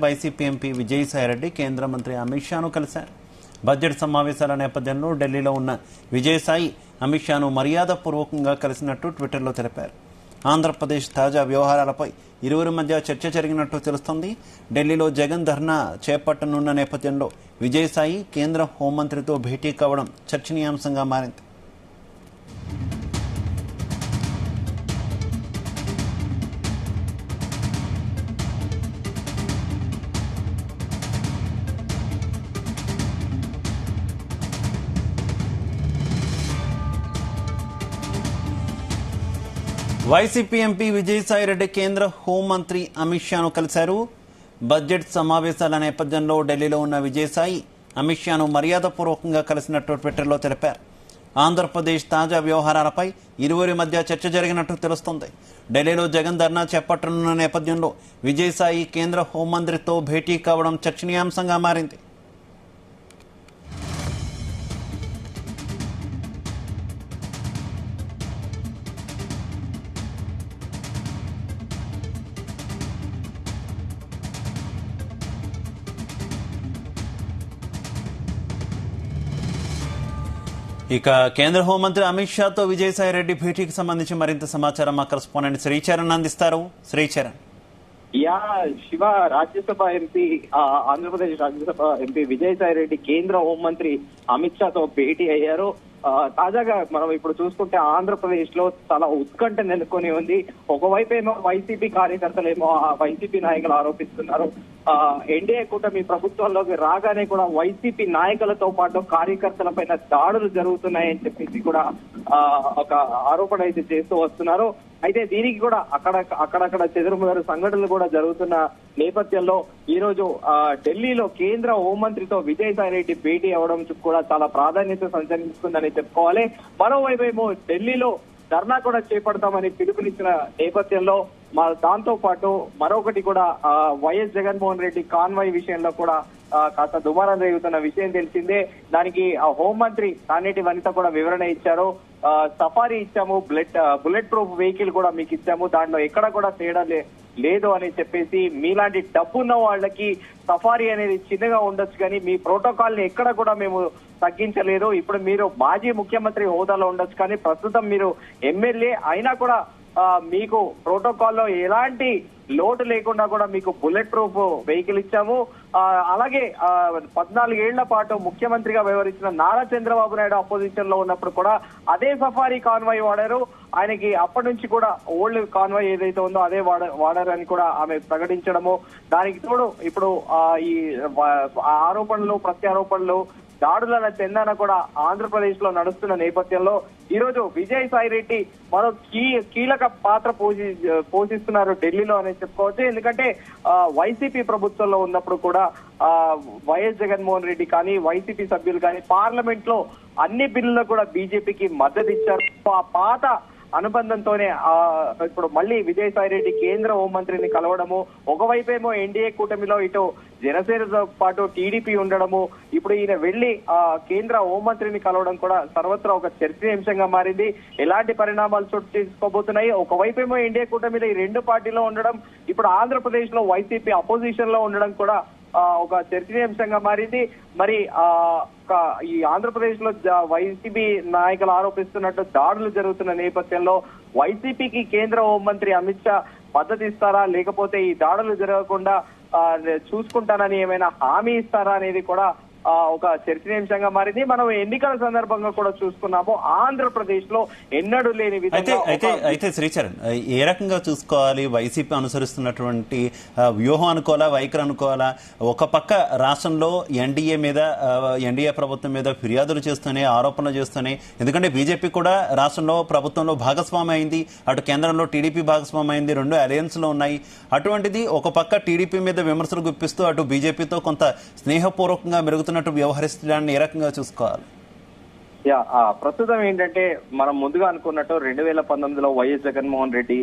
YCP MP Vijayasai Reddy కేంద్ర మంత్రి అమిత్ షాను కలిశారు. బడ్జెట్ సమావేశాల నేపథ్యంలో ఢిల్లీలో ఉన్న విజయసాయి అమిత్ షాను మర్యాదపూర్వకంగా కలిసినట్టు ట్విట్టర్లో తెలిపారు. ఆంధ్రప్రదేశ్ తాజా వ్యవహారాలపై ఇరువురి మధ్య చర్చ జరిగినట్టు తెలుస్తోంది. ఢిల్లీలో జగన్ ధర్నా చేపట్టనున్న నేపథ్యంలో విజయసాయి కేంద్ర హోంమంత్రితో భేటీ కావడం చర్చనీయాంశంగా మారింది. వైసీపీ ఎంపీ విజయసాయిరెడ్డి కేంద్ర హోంమంత్రి అమిత్ షాను కలిశారు. బడ్జెట్ సమావేశాల నేపథ్యంలో ఢిల్లీలో ఉన్న విజయసాయి అమిత్ షాను మర్యాదపూర్వకంగా కలిసినట్టు ట్విట్టర్లో తెలిపారు. ఆంధ్రప్రదేశ్ తాజా వ్యవహారాలపై ఇరువురి మధ్య చర్చ జరిగినట్టు తెలుస్తోంది. ఢిల్లీలో జగన్ ధర్నా చేపట్టనున్న నేపథ్యంలో విజయసాయి కేంద్ర హోంమంత్రితో భేటీ కావడం చర్చనీయాంశంగా మారింది. ఇక కేంద్ర హోంమంత్రి అమిత్ షాతో విజయసాయిరెడ్డి భేటీకి సంబంధించి మరింత సమాచారం మా కరెస్పాండెంట్ శ్రీచరణ్ అందిస్తారు. శ్రీచరణ్. శివ, రాజ్యసభ ఎంపీ ఆంధ్రప్రదేశ్ రాజ్యసభ ఎంపీ విజయసాయిరెడ్డి కేంద్ర హోంమంత్రి అమిత్ షాతో భేటీ అయ్యారు. తాజాగా మనం ఇప్పుడు చూసుకుంటే ఆంధ్రప్రదేశ్ లో చాలా ఉత్కంఠ నెలకొని ఉంది. ఒకవైపు ఏమో వైసీపీ కార్యకర్తలేమో వైసీపీ నాయకులు ఆరోపిస్తున్నారు, ఎన్డీఏ కూటమి ప్రభుత్వంలోకి రాగానే కూడా వైసీపీ నాయకులతో పాటు కార్యకర్తల పైన దాడులు జరుగుతున్నాయని చెప్పేసి కూడా ఒక ఆరోపణ అయితే చేస్తూ వస్తున్నారు. అయితే దీనికి కూడా అక్కడక్కడ చెదురుమదురు సంఘటనలు కూడా జరుగుతున్న నేపథ్యంలో ఈ రోజు ఢిల్లీలో కేంద్ర హోంమంత్రితో విజయసాయిరెడ్డి భేటీ అవడం కూడా చాలా ప్రాధాన్యత సంతరించుకుందని చెప్పుకోవాలి. మరోవైపు ఏమో ఢిల్లీలో ధర్నా కూడా చేపడతామని పిలుపునిచ్చిన నేపథ్యంలో దాంతో పాటు మరొకటి కూడా వైఎస్ జగన్మోహన్ రెడ్డి కాన్వాయ్ విషయంలో కూడా కాస్త దుమారం రేగుతున్న విషయం తెలిసిందే. దానికి హోంమంత్రి తానేటి వనిత కూడా వివరణ ఇచ్చారు. సఫారీ ఇచ్చాము, బుల్లెట్ ప్రూఫ్ వెహికల్ కూడా మీకు ఇచ్చాము, దాంట్లో ఎక్కడ కూడా తేడా లేదు అని చెప్పేసి, మీలాంటి డబ్బున్న వాళ్ళకి సఫారీ అనేది చిన్నగా ఉండొచ్చు కానీ మీ ప్రోటోకాల్ ని ఎక్కడ కూడా మేము తగ్గించలేదు. ఇప్పుడు మీరు మాజీ ముఖ్యమంత్రి హోదాలో ఉండొచ్చు కానీ ప్రస్తుతం మీరు ఎమ్మెల్యే అయినా కూడా మీకు ప్రోటోకాల్లో ఎలాంటి లోటు లేకుండా కూడా మీకు బుల్లెట్ ప్రూఫ్ వెహికల్ ఇచ్చాము. అలాగే 14 ఏళ్ల పాటు ముఖ్యమంత్రిగా వ్యవహరించిన నారా చంద్రబాబు నాయుడు అపోజిషన్ లో ఉన్నప్పుడు కూడా అదే సఫారీ కాన్వాయ్ వాడారు. ఆయనకి అప్పటి నుంచి కూడా ఓల్డ్ కాన్వాయ్ ఏదైతే ఉందో అదే వాడారని కూడా ఆమె ప్రకటించడము, దానికి తోడు ఇప్పుడు ఈ ఆరోపణలు ప్రత్యారోపణలు దాడుల చెందాన కూడా ఆంధ్రప్రదేశ్ లో నడుస్తున్న నేపథ్యంలో ఈ రోజు విజయసాయిరెడ్డి మరో కీలక పాత్ర పోషిస్తున్నారు ఢిల్లీలో అని చెప్పుకోవచ్చు. ఎందుకంటే వైసీపీ ప్రభుత్వంలో ఉన్నప్పుడు కూడా వైఎస్ జగన్మోహన్ రెడ్డి కానీ వైసీపీ సభ్యులు కానీ పార్లమెంట్ లో అన్ని బిల్లులకు కూడా బీజేపీకి మద్దతు ఇచ్చారు. ఆ పాత అనుబంధంతోనే ఇప్పుడు మళ్ళీ విజయసాయిరెడ్డి కేంద్ర హోంమంత్రిని కలవడము, ఒకవైపేమో ఎన్డీఏ కూటమిలో ఇటు జనసేనతో పాటు టీడీపీ ఉండడము, ఇప్పుడు ఈయన వెళ్లి కేంద్ర హోంమంత్రిని కలవడం కూడా సర్వత్రా ఒక చర్చనీయాంశంగా మారింది. ఎలాంటి పరిణామాలు చోటు చేసుకోబోతున్నాయి? ఒకవైపేమో ఎన్డీఏ కూటమిలో ఈ రెండు పార్టీలో ఉండడం, ఇప్పుడు ఆంధ్రప్రదేశ్ లో వైసీపీ అపోజిషన్ లో ఉండడం కూడా ఒక చర్చనీయాంశంగా మారింది. మరి ఈ ఆంధ్రప్రదేశ్ లో వైసీపీ నాయకులు ఆరోపిస్తున్నట్టు దాడులు జరుగుతున్న నేపథ్యంలో వైసీపీకి కేంద్ర హోంమంత్రి అమిత్ షా మద్దతు ఇస్తారా, లేకపోతే ఈ దాడులు జరగకుండా చూసుకుంటానని ఏమైనా హామీ ఇస్తారా అనేది కూడా ఒక చర్చనీయాంశంగా మారింది. మనం ఎన్నికల సందర్భంగా కూడా చూసుకున్నాము, ఆంధ్రప్రదేశ్ లో ఎన్నడూ లేని విధంగా. అయితే శ్రీచరణ్, ఏ రకంగా చూసుకోవాలి? వైసీపీ అనుసరిస్తున్నటువంటి వ్యూహం అనుకోవాలా, వైఖరి అనుకోవాలా? ఒక పక్క రాష్ట్రంలో ఎన్డీఏ ప్రభుత్వం మీద ఫిర్యాదులు చేస్తూనే, ఆరోపణలు చేస్తూనే, ఎందుకంటే బీజేపీ కూడా రాష్ట్రంలో ప్రభుత్వంలో భాగస్వామి అయింది, అటు కేంద్రంలో టీడీపీ భాగస్వామి అయింది, రెండు అలయన్స్ లో ఉన్నాయి. అటువంటిది ఒక పక్క టీడీపీ మీద విమర్శలు గుప్పిస్తూ అటు బీజేపీతో కొంత స్నేహపూర్వకంగా మెరుగుతున్నట్టు వ్యవహరిస్తున్నారని ఏ రకంగా చూసుకోవాలి? ప్రస్తుతం ఏంటంటే మనం ముందుగా అనుకున్నట్టు 2019లో వైఎస్ జగన్మోహన్ రెడ్డి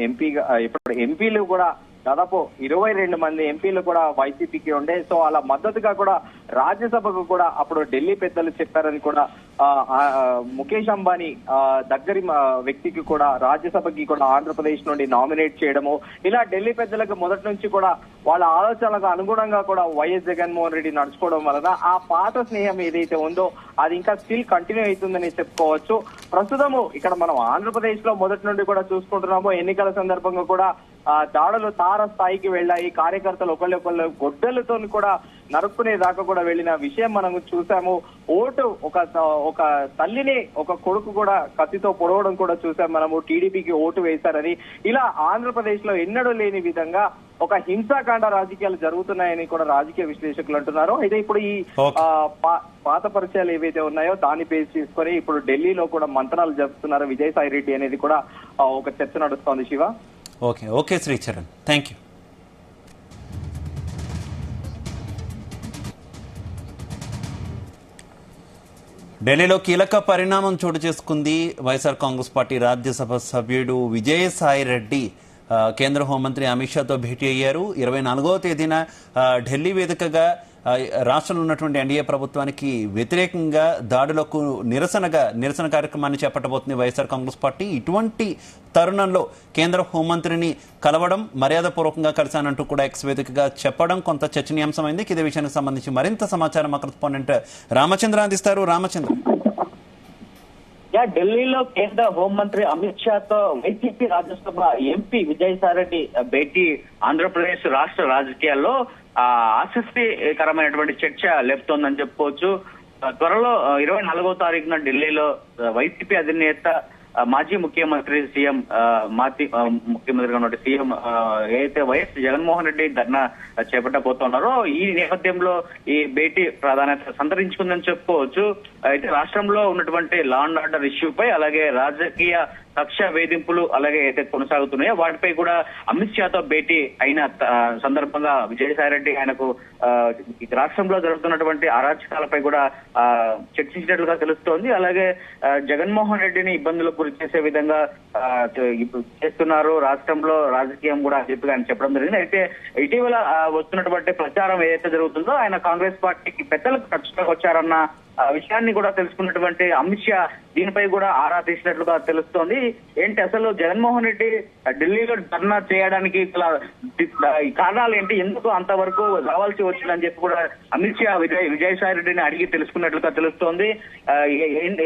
ఎంపీగా, ఇప్పుడు ఎంపీలు కూడా దాదాపు 22 మంది ఎంపీలు కూడా వైసీపీకి ఉండే. సో అలా మద్దతుగా కూడా రాజ్యసభకు కూడా అప్పుడు ఢిల్లీ పెద్దలు చెప్పారని కూడా ముఖేష్ అంబానీ దగ్గరి వ్యక్తికి కూడా రాజ్యసభకి కూడా ఆంధ్రప్రదేశ్ నుండి నామినేట్ చేయడము, ఇలా ఢిల్లీ పెద్దలకు మొదటి నుంచి కూడా వాళ్ళ ఆలోచనలకు అనుగుణంగా కూడా వైఎస్ జగన్మోహన్ రెడ్డి నడుచుకోవడం వలన ఆ పాత స్నేహం ఏదైతే ఉందో అది ఇంకా స్టిల్ కంటిన్యూ అవుతుందని చెప్పుకోవచ్చు. ప్రస్తుతము ఇక్కడ మనం ఆంధ్రప్రదేశ్ లో మొదటి నుండి కూడా చూసుకుంటున్నాము. ఎన్నికల సందర్భంగా కూడా దాడులు తార స్థాయికి వెళ్ళాయి. కార్యకర్తలు ఒకళ్ళొకళ్ళు గొడ్డలతో కూడా నరుక్కునే దాకా కూడా వెళ్ళిన విషయం మనం చూసాము. ఓటు ఒక తల్లిని ఒక కొడుకు కూడా కత్తితో పొడవడం కూడా చూసాం మనము. టీడీపీకి ఓటు వేశారని ఇలా ఆంధ్రప్రదేశ్ లో ఎన్నడూ లేని విధంగా ఒక హింసాకాండ రాజకీయాలు జరుగుతున్నాయని కూడా రాజకీయ విశ్లేషకులు అంటున్నారు. అయితే ఇప్పుడు ఈ పాత పరిచయాలు ఏవైతే ఉన్నాయో దాన్ని బేస్ చేసుకొని ఇప్పుడు ఢిల్లీలో కూడా మంత్రాలు జరుపుతున్నారు విజయసాయి రెడ్డి అనేది కూడా ఒక చర్చ నడుస్తోంది. Shiva, okay Sricharan, thank you. ఢిల్లీలో కీలక పరిణామం చోటు చేసుకుంది. వైఎస్ఆర్ కాంగ్రెస్ పార్టీ రాజ్యసభ సభ్యుడు విజయసాయి రెడ్డి కేంద్ర హోంమంత్రి అమిత్ షాతో భేటీ అయ్యారు. 24వ తేదీన ఢిల్లీ వేదికగా రాష్ట్రంలో ఉన్నటువంటి ఎన్డీఏ ప్రభుత్వానికి వ్యతిరేకంగా దాడులకు నిరసన కార్యక్రమాన్ని చేపట్టబోతుంది వైఎస్ఆర్ కాంగ్రెస్ పార్టీ. ఇటువంటి తరుణంలో కేంద్ర హోంమంత్రిని కలవడం, మర్యాదపూర్వకంగా కలిశానంటూ కూడా ఎక్స్ వేదికగా చెప్పడం కొంత చర్చనీయాంశమైంది. ఇదే విషయానికి సంబంధించి మరింత సమాచారం మా కరెస్పాండెంట్ రామచంద్ర అందిస్తారు. రామచంద్ర, ఢిల్లీలో కేంద్ర హోంమంత్రి అమిత్ షాతో వైసీపీ రాజ్యసభ ఎంపీ విజయసాయిరెడ్డి భేటీ ఆంధ్రప్రదేశ్ రాష్ట్ర రాజకీయాల్లో ఆసక్తికరమైనటువంటి చర్చ లేపుతోందని చెప్పుకోవచ్చు. త్వరలో 24వ తారీఖున ఢిల్లీలో వైసీపీ అధినేత మాజీ ముఖ్యమంత్రి ముఖ్యమంత్రిగా ఉన్న సీఎం ఏదైతే వైఎస్ జగన్మోహన్ రెడ్డి ధర్నా చేపట్టబోతున్నారో ఈ నేపథ్యంలో ఈ భేటీ ప్రాధాన్యత సంతరించుకుందని చెప్పుకోవచ్చు. అయితే రాష్ట్రంలో ఉన్నటువంటి లా అండ్ ఆర్డర్ ఇష్యూపై అలాగే రాజకీయ కక్ష వేధింపులు అలాగే అయితే కొనసాగుతున్నాయో వాటిపై కూడా అమిత్ షాతో భేటీ అయిన సందర్భంగా విజయసాయిరెడ్డి ఆయనకు రాష్ట్రంలో జరుగుతున్నటువంటి అరాచకాలపై కూడా చర్చించినట్లుగా తెలుస్తోంది. అలాగే జగన్మోహన్ రెడ్డిని ఇబ్బందులకు గురి చేసే విధంగా చేస్తున్నారు రాష్ట్రంలో రాజకీయం కూడా అని చెప్పి ఆయన చెప్పడం జరిగింది. అయితే ఇటీవల వస్తున్నటువంటి ప్రచారం ఏదైతే జరుగుతుందో ఆయన కాంగ్రెస్ పార్టీకి పెద్దలకు ఖచ్చితంగా వచ్చారన్న విషయాన్ని కూడా తెలుసుకున్నటువంటి అమిత్ షా దీనిపై కూడా ఆరా తీసినట్లుగా తెలుస్తోంది. ఏంటి అసలు జగన్మోహన్ రెడ్డి ఢిల్లీలో ధర్నా చేయడానికి కారణాలు ఏంటి, ఎందుకు అంతవరకు రావాల్సి వచ్చిందని చెప్పి కూడా అమిత్ షా విజయసాయి రెడ్డిని అడిగి తెలుసుకున్నట్లుగా తెలుస్తోంది.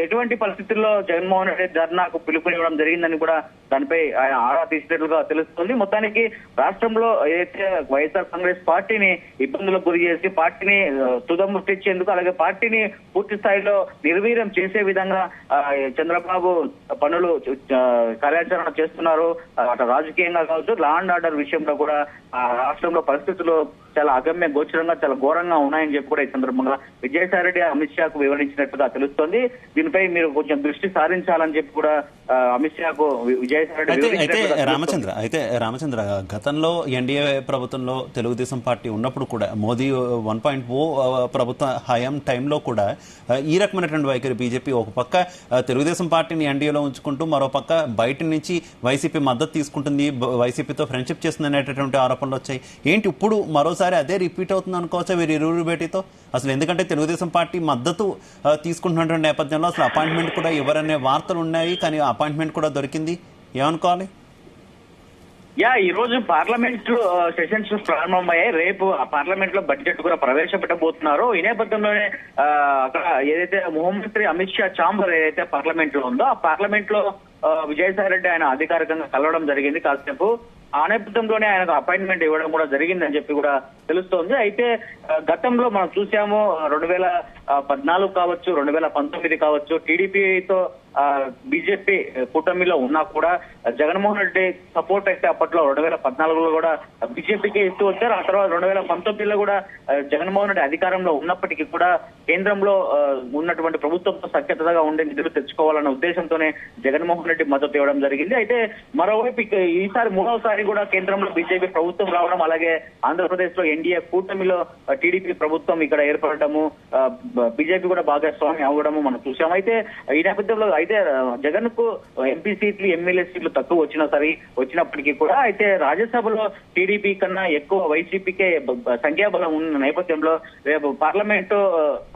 ఎటువంటి పరిస్థితుల్లో జగన్మోహన్ రెడ్డి ధర్నాకు పిలుపునివ్వడం జరిగిందని కూడా దానిపై ఆయన ఆరా తీసినట్లుగా తెలుస్తోంది. మొత్తానికి రాష్ట్రంలో ఏదైతే వైఎస్ఆర్ కాంగ్రెస్ పార్టీని ఇబ్బందులకు గురి చేసి పార్టీని తుదముట్టించేందుకు అలాగే పార్టీని పూర్తి స్థాయిలో నిర్వీర్యం చేసే విధంగా చంద్రబాబు పనులు కార్యాచరణ చేస్తున్నారు. అటు రాజకీయంగా కావచ్చు, లా అండ్ ఆర్డర్ విషయంలో కూడా రాష్ట్రంలో పరిస్థితులు చాలా అగమ్య గోచరంగా చాలా ఘోరంగా ఉన్నాయని చెప్పి కూడా ఈ సందర్భంగా విజయసాయి రెడ్డి అమిత్ షాకు వివరించినట్టుగా తెలుస్తోంది. దీనిపై మీరు కొంచెం దృష్టి సారించాలని చెప్పి కూడా అమిత్ షాకు విజయసాయి రెడ్డి రామచంద్ర గతంలో ఎన్డీఏ ప్రభుత్వంలో తెలుగుదేశం పార్టీ ఉన్నప్పుడు కూడా మోదీ 1.0 ప్రభుత్వ హయాం టైంలో కూడా ఈ రకమైనటువంటి వైఖరి బీజేపీ ఒక పక్క తెలుగుదేశం పార్టీని ఎన్డీఏలో ఉంచుకుంటూ మరో పక్క బయట నుంచి వైసీపీ మద్దతు తీసుకుంటుంది, వైసీపీతో ఫ్రెండ్షిప్ చేస్తుంది అనేటటువంటి ఆరోపణలు వచ్చాయి. ఏంటి ఇప్పుడు మరోసారి అదే రిపీట్ అవుతుంది అనుకోవచ్చా వీరి ఇరువురు భేటీతో? అసలు ఎందుకంటే తెలుగుదేశం పార్టీ మద్దతు తీసుకుంటున్నటువంటి నేపథ్యంలో అసలు అపాయింట్మెంట్ కూడా ఇవ్వరనే వార్తలు ఉన్నాయి, కానీ అపాయింట్మెంట్ కూడా దొరికింది. ఏమనుకోవాలి? ఈ రోజు పార్లమెంట్ సెషన్స్ ప్రారంభమయ్యాయి. రేపు ఆ పార్లమెంట్ లో బడ్జెట్ కూడా ప్రవేశపెట్టబోతున్నారు. ఈ నేపథ్యంలోనే అక్కడ ఏదైతే హోంమంత్రి అమిత్ షా ఛాంబర్ ఏదైతే పార్లమెంట్ లో ఉందో ఆ పార్లమెంట్ లో విజయసాయి రెడ్డి ఆయన అధికారికంగా కలవడం జరిగింది కాసేపు. ఆ నేపథ్యంలోనే ఆయనకు అపాయింట్మెంట్ ఇవ్వడం కూడా జరిగిందని చెప్పి కూడా తెలుస్తోంది. అయితే గతంలో మనం చూసాము 2014 కావచ్చు, 2019 కావచ్చు, టీడీపీతో బీజేపీ కూటమిలో ఉన్నా కూడా జగన్మోహన్ రెడ్డి సపోర్ట్ అయితే అప్పట్లో 2014లో కూడా బీజేపీకి ఇస్తూ వచ్చారు. ఆ తర్వాత 2019లో కూడా జగన్మోహన్ రెడ్డి అధికారంలో ఉన్నప్పటికీ కూడా కేంద్రంలో ఉన్నటువంటి ప్రభుత్వంతో సఖ్యతగా ఉండే నిధులు తెచ్చుకోవాలన్న ఉద్దేశంతోనే జగన్మోహన్ రెడ్డి మద్దతు ఇవ్వడం జరిగింది. అయితే మరోవైపు ఈసారి మూడవసారి కూడా కేంద్రంలో బీజేపీ ప్రభుత్వం రావడం, అలాగే ఆంధ్రప్రదేశ్ లో ఎన్డీఏ కూటమిలో టీడీపీ ప్రభుత్వం ఇక్కడ ఏర్పడటము, బీజేపీ కూడా భాగస్వామి అవ్వడము మనం చూసాం. అయితే ఈ నేపథ్యంలో అయితే జగన్ కు ఎంపీ సీట్లు ఎమ్మెల్యే సీట్లు తక్కువ వచ్చినప్పటికీ కూడా అయితే రాజ్యసభలో టీడీపీ కన్నా ఎక్కువ వైసీపీకే సంఖ్యాబలం ఉన్న నేపథ్యంలో రేపు పార్లమెంటు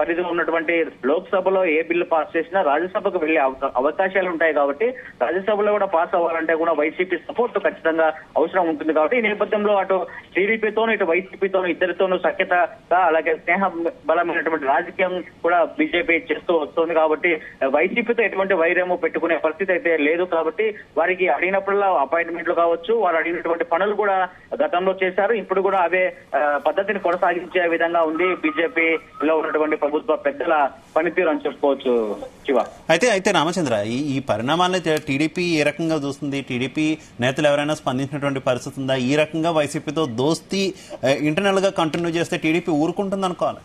పరిధిలో ఉన్నటువంటి లోక్సభలో ఏ బిల్లు పాస్ చేసినా రాజ్యసభకు వెళ్లే అవకాశాలు ఉంటాయి కాబట్టి రాజ్యసభలో కూడా పాస్ అవ్వాలంటే కూడా వైసీపీ సపోర్ట్ ఖచ్చితంగా అవసరం ఉంటుంది కాబట్టి ఈ నేపథ్యంలో అటు టీడీపీతోనూ ఇటు వైసీపీతోనూ ఇద్దరితోనూ సఖ్యతగా అలాగే స్నేహ బలమైనటువంటి రాజకీయం కూడా బీజేపీ చేస్తూ వస్తుంది కాబట్టి వైసీపీతో ఎటువంటి వైరము పెట్టుకునే పరిస్థితి అయితే లేదు కాబట్టి వారికి అడిగినప్పుడల్లా అపాయింట్మెంట్లు కావచ్చు, వారు అడిగినటువంటి పనులు కూడా గతంలో చేశారు. ఇప్పుడు కూడా అవే పద్ధతిని కొనసాగించే విధంగా ఉంది బీజేపీలో ఉన్నటువంటి ప్రభుత్వ పెద్దల పనితీరు అని చెప్పుకోవచ్చు శివ. అయితే రామచంద్ర, ఈ పరిణామాలను టీడీపీ ఏ రకంగా చూస్తుంది? టీడీపీ నేతలు ఎవరైనా స్పందించినటువంటి పరిస్థితి ఉందా? ఈ రకంగా వైసీపీతో దోస్తీ ఇంటర్నల్ గా కంటిన్యూ చేస్తే టీడీపీ ఊరుకుంటుంది అనుకోవాలి.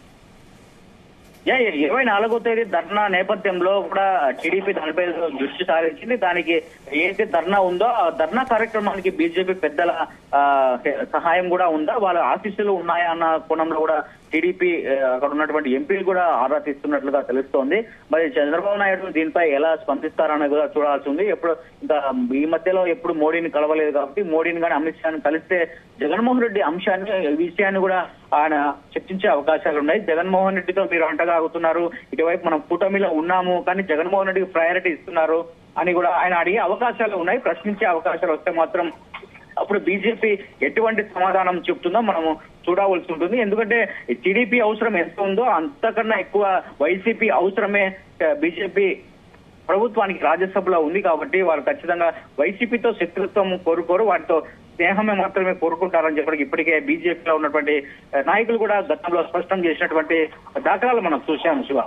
24వ తేదీ ధర్నా నేపథ్యంలో కూడా టీడీపీ దానిపై దృష్టి సారించింది. దానికి ఏదైతే ధర్నా ఉందో ఆ ధర్నా కార్యక్రమానికి బీజేపీ పెద్దల సహాయం కూడా ఉందా, వాళ్ళ ఆశీస్సులు ఉన్నాయా అన్న కోణంలో కూడా టీడీపీ అక్కడ ఉన్నటువంటి ఎంపీలు కూడా ఆరా తీస్తున్నట్లుగా తెలుస్తోంది. మరి చంద్రబాబు నాయుడు దీనిపై ఎలా స్పందిస్తారనేది కూడా చూడాల్సి ఉంది. ఎప్పుడు ఇంకా ఈ మధ్యలో ఎప్పుడు మోడీని కలవలేదు కాబట్టి మోడీని కానీ అమిత్ షాని కలిస్తే జగన్మోహన్ రెడ్డి విషయాన్ని కూడా ఆయన చర్చించే అవకాశాలు ఉన్నాయి. జగన్మోహన్ రెడ్డితో మీరు అంటగాగుతున్నారు, ఇటువైపు మనం కూటమిలో ఉన్నాము కానీ జగన్మోహన్ రెడ్డికి ప్రయారిటీ ఇస్తున్నారు అని కూడా ఆయన అడిగే అవకాశాలు ఉన్నాయి. ప్రశ్నించే అవకాశాలు వస్తే మాత్రం అప్పుడు బీజేపీ ఎటువంటి సమాధానం చెప్తుందో మనము చూడవలసి ఉంటుంది. ఎందుకంటే టీడీపీ అవసరం ఎంత ఉందో అంతకన్నా ఎక్కువ వైసీపీ అవసరమే బీజేపీ ప్రభుత్వానికి రాజ్యసభలో ఉంది కాబట్టి వారు ఖచ్చితంగా వైసీపీతో శత్రుత్వం కోరుకోరు, వాటితో స్నేహమే మాత్రమే కోరుకుంటారని చెప్పడానికి ఇప్పటికే బీజేపీలో ఉన్నటువంటి నాయకులు కూడా గతంలో స్పష్టం చేసినటువంటి దాఖలాలు మనం చూశాము శివ.